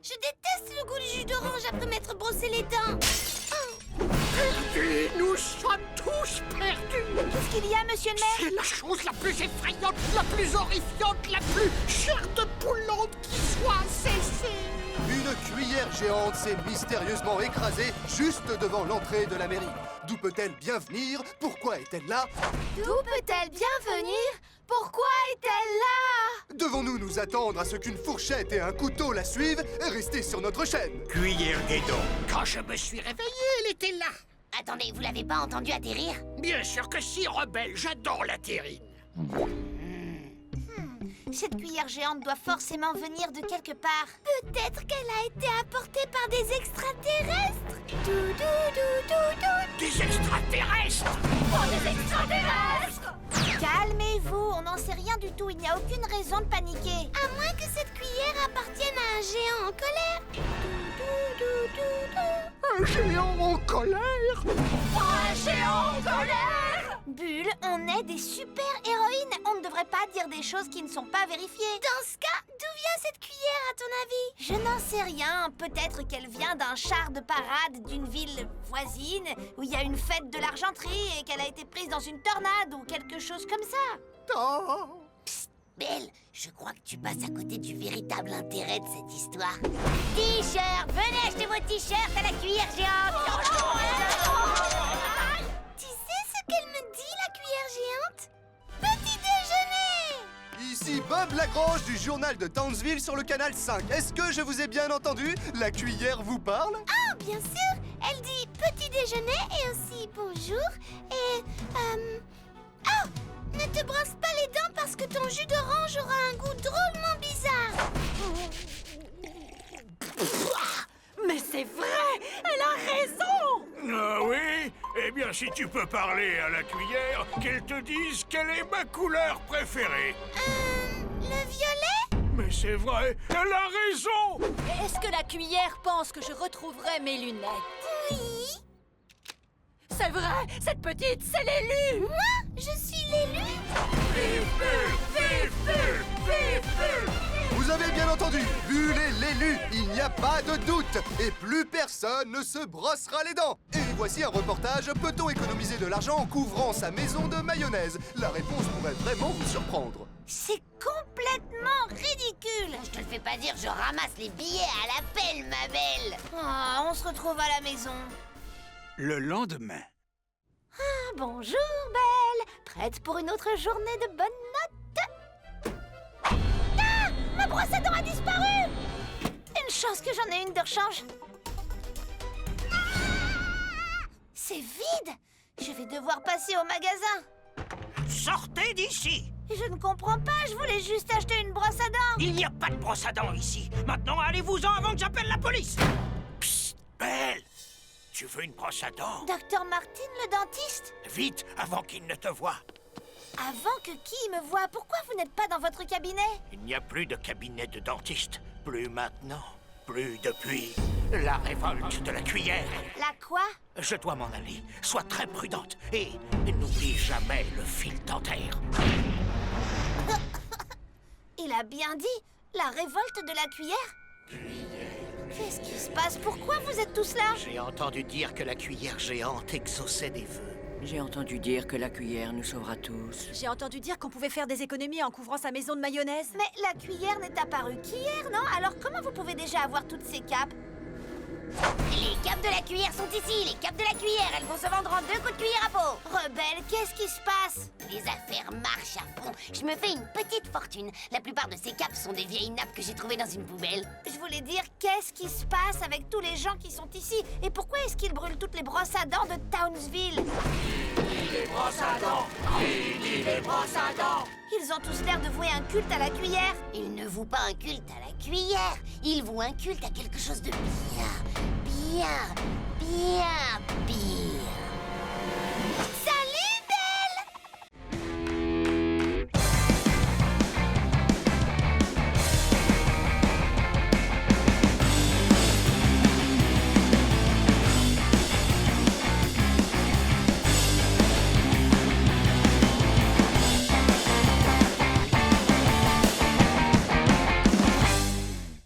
Je déteste le goût du jus d'orange après m'être brossé les dents. Perdus, nous sommes tous perdus. Qu'est-ce qu'il y a, monsieur le maire? C'est la chose la plus effrayante, la plus horrifiante, la plus chair de poulante qui soit cessée. Une cuillère géante s'est mystérieusement écrasée juste devant l'entrée de la mairie. D'où peut-elle bien venir? Pourquoi est-elle là? D'où peut-elle bien venir? Pourquoi est-elle là? Devons-nous nous attendre à ce qu'une fourchette et un couteau la suivent et rester sur notre chaîne? Cuillère Guédon. Quand je me suis réveillé, elle était là. Attendez, vous l'avez pas entendu atterrir? Bien sûr que si, rebelle, j'adore la terrine. Cette cuillère géante doit forcément venir de quelque part. Peut-être qu'elle a été apportée par des extraterrestres. Des extraterrestres! Oh, des extraterrestres! Calmez-vous, on n'en sait rien du tout. Il n'y a aucune raison de paniquer. À moins que cette cuillère appartienne à un géant en colère. Un géant en colère! Un géant en colère! Bulle, on est des super-héroïnes. On ne devrait pas dire des choses qui ne sont pas vérifiées. Dans ce cas, d'où vient cette cuillère à ton avis? Je n'en sais rien. Peut-être qu'elle vient d'un char de parade d'une ville voisine où il y a une fête de l'argenterie et qu'elle a été prise dans une tornade ou quelque chose comme ça. Oh. Belle, je crois que tu passes à côté du véritable intérêt de cette histoire. T-shirt, venez acheter vos t-shirts à la cuillère géante. Tu sais ce qu'elle me dit, la cuillère géante? Petit déjeuner! Ici Bob Lagrange du journal de Townsville sur le canal 5. Est-ce que je vous ai bien entendu? La cuillère vous parle? Ah, bien sûr. Elle dit petit déjeuner et aussi bonjour et... Oh! Ne te brosse pas les dents parce que ton jus d'orange aura un goût drôlement bizarre. Mais c'est vrai! Elle a raison! Ah oui? Eh bien, si tu peux parler à la cuillère, qu'elle te dise quelle est ma couleur préférée. Le violet? Mais c'est vrai, elle a raison! Est-ce que la cuillère pense que je retrouverai mes lunettes? Oui. C'est vrai! Cette petite, c'est l'élu! Moi, je suis l'élu. Vous avez bien entendu, Bulle est l'élu, il n'y a pas de doute. Et plus personne ne se brossera les dents. Et voici un reportage, peut-on économiser de l'argent en couvrant sa maison de mayonnaise? La réponse pourrait vraiment vous surprendre. C'est complètement ridicule. Je te le fais pas dire, je ramasse les billets à la pelle, ma belle. Ah, on se retrouve à la maison. Le lendemain. Ah, bonjour, belle. Prête pour une autre journée de bonnes notes? Ah! Ma brosse à dents a disparu! Une chance que j'en ai une de rechange. C'est vide. Je vais devoir passer au magasin. Sortez d'ici! Je ne comprends pas, je voulais juste acheter une brosse à dents. Il n'y a pas de brosse à dents ici. Maintenant, allez-vous-en avant que j'appelle la police. Psst, Belle! Tu veux une brosse à dents? Docteur Martin, le dentiste? Vite, avant qu'il ne te voie. Avant que qui me voie? Pourquoi vous n'êtes pas dans votre cabinet? Il n'y a plus de cabinet de dentiste. Plus maintenant. Plus depuis la révolte de la cuillère. La quoi? Je dois m'en aller. Sois très prudente. Et n'oublie jamais le fil dentaire. Il a bien dit, la révolte de la cuillère? Qu'est-ce qui se passe? Pourquoi vous êtes tous là? J'ai entendu dire que la cuillère géante exauçait des vœux. J'ai entendu dire que la cuillère nous sauvera tous. J'ai entendu dire qu'on pouvait faire des économies en couvrant sa maison de mayonnaise. Mais la cuillère n'est apparue qu'hier, non? Alors comment vous pouvez déjà avoir toutes ces capes? Les capes de la cuillère sont ici, les capes de la cuillère. Elles vont se vendre en 2 coups de cuillère à peau. Rebelle, qu'est-ce qui se passe? Les affaires marchent à fond. Je me fais une petite fortune. La plupart de ces capes sont des vieilles nappes que j'ai trouvées dans une poubelle. Je voulais dire, qu'est-ce qui se passe avec tous les gens qui sont ici? Et pourquoi est-ce qu'ils brûlent toutes les brosses à dents de Townsville? Les brosses à dents! Les brosses à dents! Ils ont tous l'air de vouer un culte à la cuillère. Ils ne vouent pas un culte à la cuillère. Ils vouent un culte à quelque chose de bien, bien, bien pire.